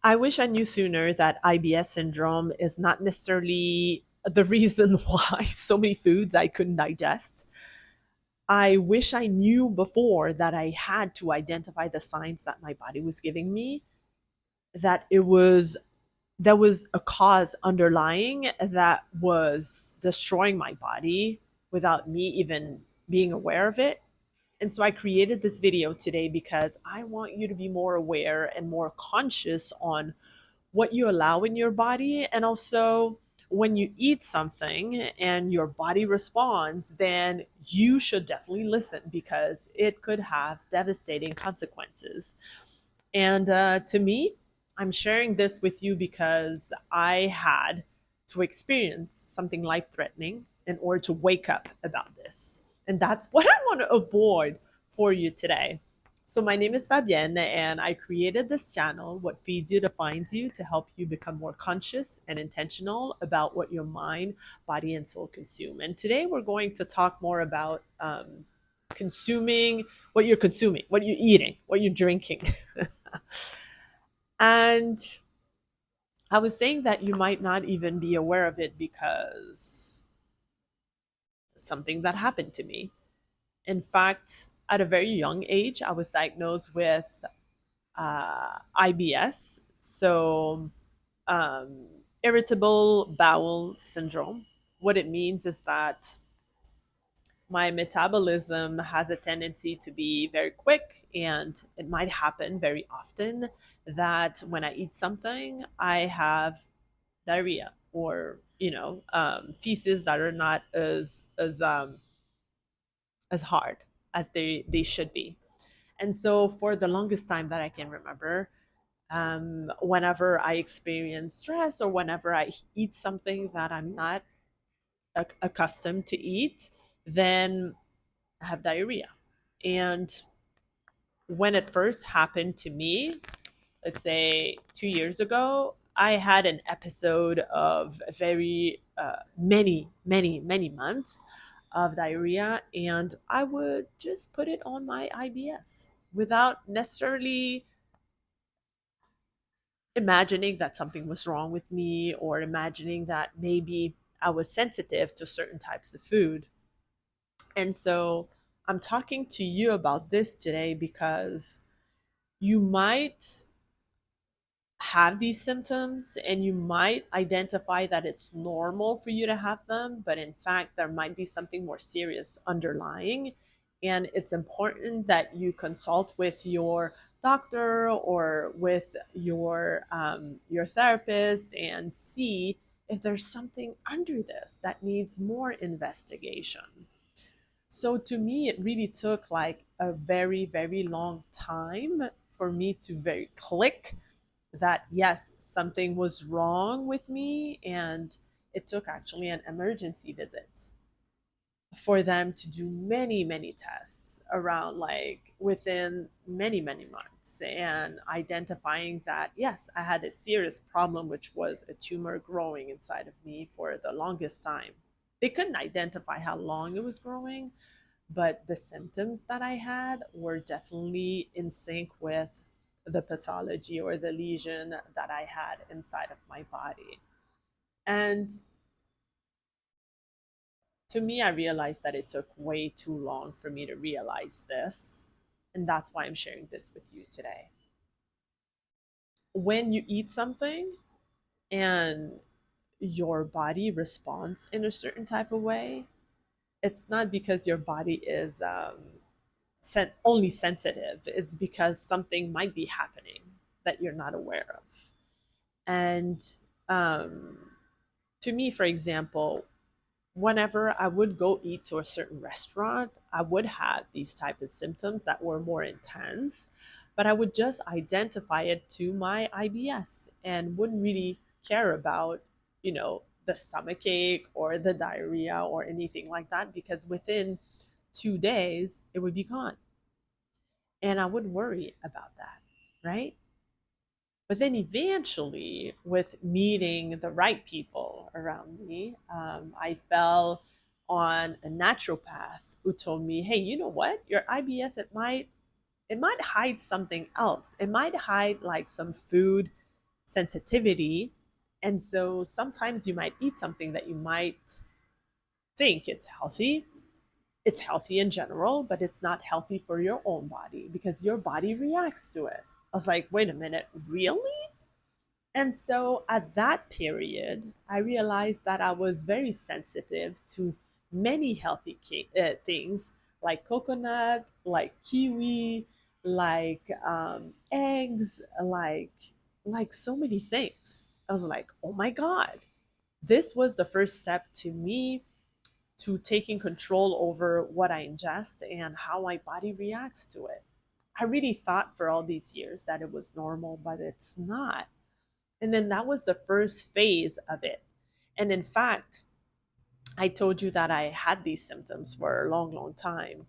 I wish I knew sooner that IBS syndrome is not necessarily the reason why so many foods I couldn't digest. I wish I knew before that I had to identify the signs that my body was giving me, that it was there was a cause underlying that was destroying my body without me even being aware of it. And so I created this video today because I want you to be more aware and more conscious on what you allow in your body. And also, when you eat something and your body responds, then you should definitely listen because it could have devastating consequences. And to me, I'm sharing this with you because I had to experience something life threatening in order to wake up about this. And that's what I want to avoid for you today. So, my name is Fabienne, and I created this channel, What Feeds You Defines You, to help you become more conscious and intentional about what your mind, body, and soul consume. And today we're going to talk more about consuming, what you're eating, what you're drinking. And I was saying that you might not even be aware of it because it's something that happened to me. In fact, at a very young age, I was diagnosed with IBS, so um, irritable bowel syndrome. What it means is that my metabolism has a tendency to be very quick, and it might happen very often that when I eat something, I have diarrhea or feces that are not as hard as they should be. And so for the longest time that I can remember, whenever I experience stress or whenever I eat something that I'm not accustomed to eat, then I have diarrhea. And when it first happened to me, let's say 2 years ago, I had an episode of very many months of diarrhea, and I would just put it on my IBS without necessarily imagining that something was wrong with me or imagining that maybe I was sensitive to certain types of food. And so I'm talking to you about this today because you might have these symptoms and you might identify that it's normal for you to have them, but in fact, there might be something more serious underlying. And it's important that you consult with your doctor or with your therapist and see if there's something under this that needs more investigation. So to me, it really took like a very long time for me to very click that yes, something was wrong with me. And it took actually an emergency visit for them to do many tests around like within many months and identifying that yes, I had a serious problem, which was a tumor growing inside of me for the longest time. They couldn't identify how long it was growing, but the symptoms that I had were definitely in sync with the pathology or the lesion that I had inside of my body. And to me, I realized that it took way too long for me to realize this. And that's why I'm sharing this with you today. When you eat something and your body responds in a certain type of way, it's not because your body is only sensitive. It's because something might be happening that you're not aware of. And um, to me, for example, whenever I would go eat to a certain restaurant, I would have these type of symptoms that were more intense, but I would just identify it to my IBS and wouldn't really care about, the stomach ache or the diarrhea or anything like that because within 2 days it would be gone. And I wouldn't worry about that, right? But then eventually, with meeting the right people around me, I fell on a naturopath who told me, "Hey, you know what? Your IBS, it might hide something else. It might hide like some food sensitivity. And so sometimes you might eat something that you might think it's healthy in general, but it's not healthy for your own body because your body reacts to it. I was like, wait a minute, really? And so at that period, I realized that I was very sensitive to many healthy things like coconut, like kiwi, like eggs, like so many things. I was like, oh my God, this was the first step to me to taking control over what I ingest and how my body reacts to it. I really thought for all these years that it was normal, but it's not. And then that was the first phase of it. And in fact, I told you that I had these symptoms for a long, long time.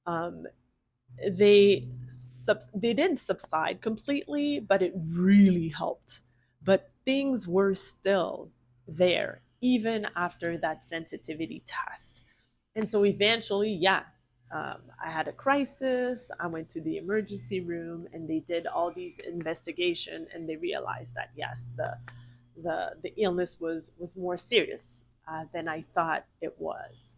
Um, they didn't subside completely, but it really helped. But things were still there even after that sensitivity test. And so eventually, yeah, I had a crisis. I went to the emergency room, and they did all these investigation, and they realized that yes, the illness was more serious than I thought it was.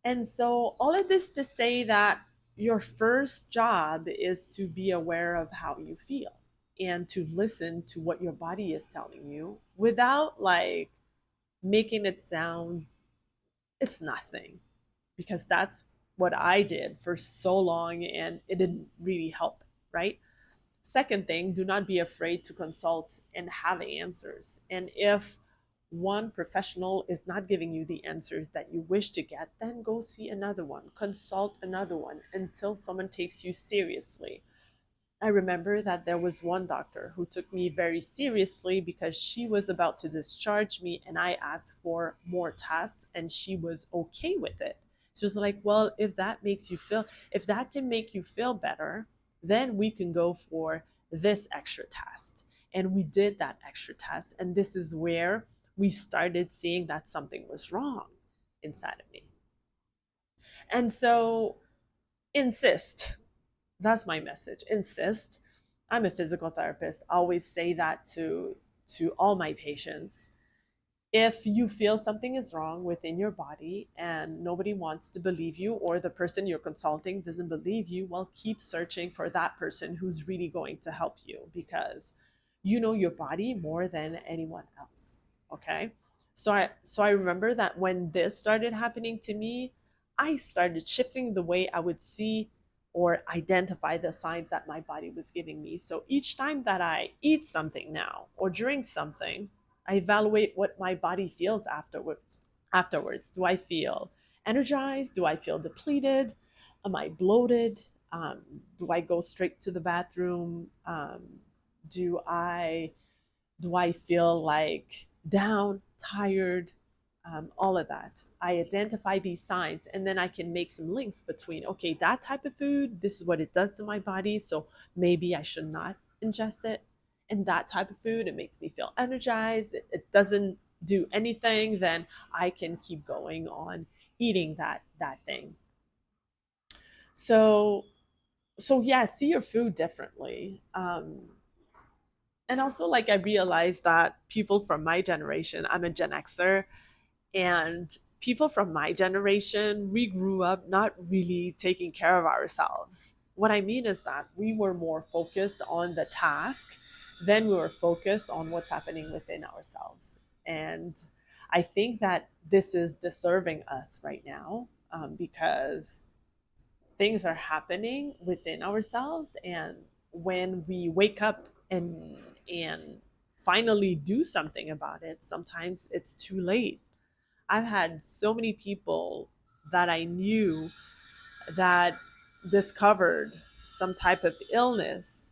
And so, all of this to say that your first job is to be aware of how you feel and to listen to what your body is telling you without like making it sound it's nothing, because that's what I did for so long and it didn't really help, right? Second thing, do not be afraid to consult and have answers. And if one professional is not giving you the answers that you wish to get, then go see another one, consult another one until someone takes you seriously. I remember that there was one doctor who took me very seriously because she was about to discharge me and I asked for more tests and she was okay with it. She was like, well, if that can make you feel better, then we can go for this extra test. And we did that extra test. And this is where we started seeing that something was wrong inside of me. And so insist. That's my message. Insist. I'm a physical therapist. I always say that to all my patients. If you feel something is wrong within your body and nobody wants to believe you, or the person you're consulting doesn't believe you, well, keep searching for that person who's really going to help you, because you know your body more than anyone else. Okay. So I remember that when this started happening to me, I started shifting the way I would see or identify the signs that my body was giving me. So each time that I eat something now or drink something, I evaluate what my body feels afterwards. Do I feel energized? Do I feel depleted? Am I bloated? Do I go straight to the bathroom? Do I do I feel like down, tired, all of that? I identify these signs and then I can make some links between, okay, that type of food, this is what it does to my body. So maybe I should not ingest it. And that type of food, it makes me feel energized. It doesn't do anything, then I can keep going on eating that thing. So yeah, see your food differently. And also, like, I realized that people from my generation, I'm a Gen Xer, and people from my generation, we grew up not really taking care of ourselves. What I mean is that we were more focused on the task than we were focused on what's happening within ourselves. And I think that this is deserving us right now, because things are happening within ourselves, and when we wake up and finally do something about it, sometimes it's too late. I've had so many people that I knew that discovered some type of illness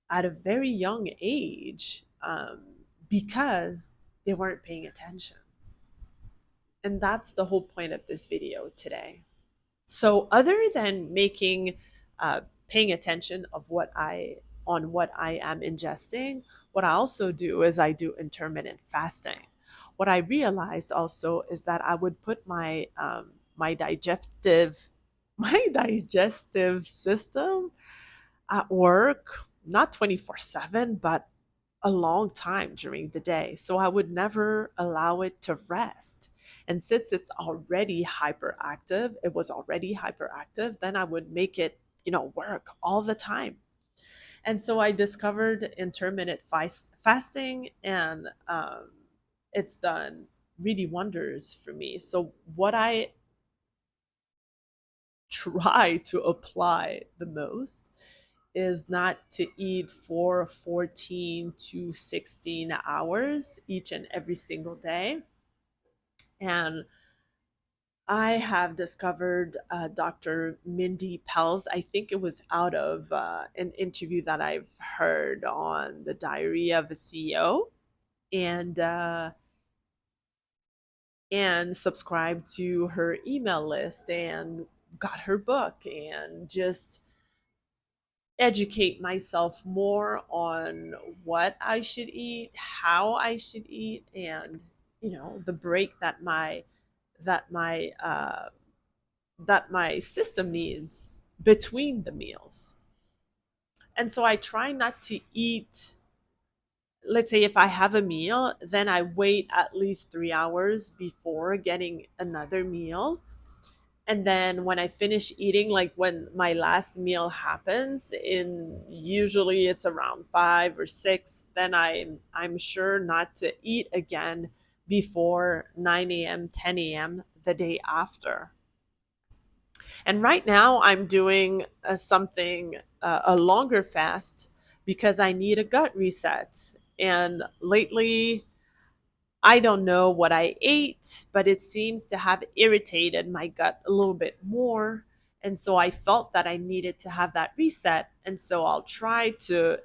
at a very young age, because they weren't paying attention. And that's the whole point of this video today. So other than making paying attention of what I am ingesting, what I also do is I do intermittent fasting. What I realized also is that I would put my digestive my digestive system at work, not 24/7, but a long time during the day. So I would never allow it to rest. And since it was already hyperactive, then I would make it, work all the time. And so I discovered intermittent fasting, and it's done really wonders for me. So what I try to apply the most is not to eat for 14 to 16 hours each and every single day. And I have discovered Dr. Mindy Pels. I think it was out of an interview that I've heard on the Diary of a CEO, and subscribed to her email list and got her book and just educate myself more on what I should eat, how I should eat, and the break that my uh, that my system needs between the meals. And so I try not to eat. Let's say if I have a meal, then I wait at least 3 hours before getting another meal. And then when I finish eating, like when my last meal happens, in usually it's around 5 or 6, then I'm sure not to eat again before 9 a.m., 10 a.m. the day after. And right now I'm doing a longer fast because I need a gut reset. And lately, I don't know what I ate, but it seems to have irritated my gut a little bit more. And so I felt that I needed to have that reset. And so I'll try to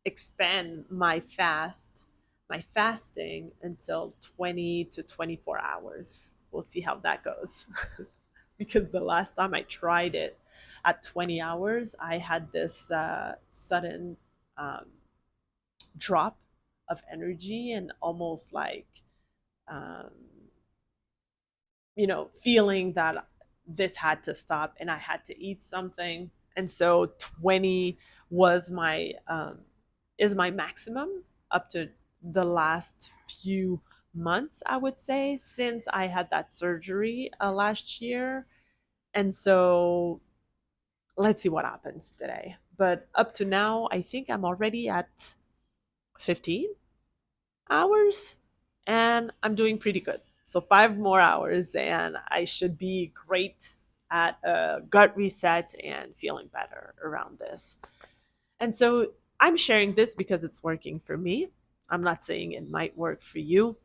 expand my fasting until 20 to 24 hours. We'll see how that goes. Because the last time I tried it at 20 hours, I had this sudden um, drop of energy, and almost like um, feeling that this had to stop and I had to eat something. And so 20 was my is my maximum up to the last few months, I would say, since I had that surgery last year. And so let's see what happens today. But up to now, I think I'm already at 15 hours, and I'm doing pretty good. So 5 more hours and I should be great at a gut reset and feeling better around this. And so I'm sharing this because it's working for me. I'm not saying it might work for you,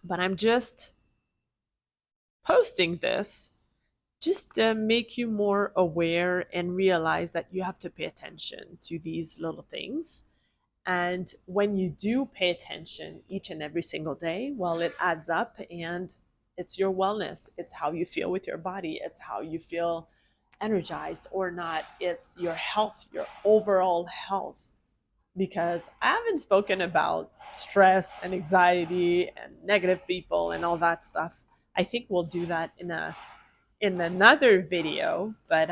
but I'm just posting this just to make you more aware and realize that you have to pay attention to these little things. And when you do pay attention each and every single day, well, it adds up, and it's your wellness. It's how you feel with your body. It's how you feel energized or not. It's your health, your overall health. Because I haven't spoken about stress and anxiety and negative people and all that stuff. I think we'll do that in another video. But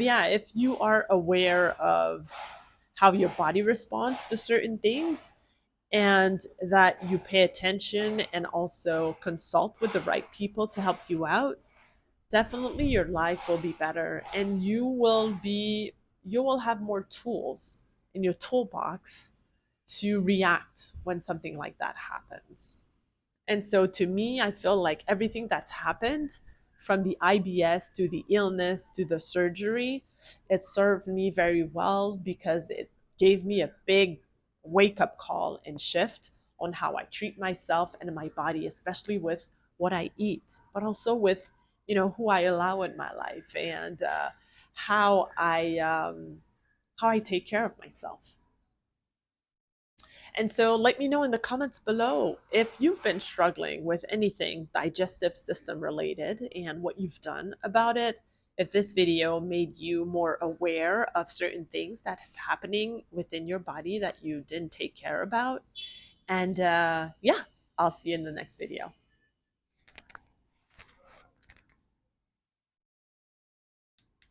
yeah, if you are aware of how your body responds to certain things, and that you pay attention and also consult with the right people to help you out, definitely your life will be better, and you will have more tools in your toolbox to react when something like that happens. And so to me, I feel like everything that's happened, from the IBS to the illness to the surgery, it served me very well because it gave me a big wake up call and shift on how I treat myself and my body, especially with what I eat, but also with, who I allow in my life, and how how I take care of myself. And so let me know in the comments below if you've been struggling with anything digestive system related and what you've done about it. If this video made you more aware of certain things that is happening within your body that you didn't take care about. And yeah, I'll see you in the next video.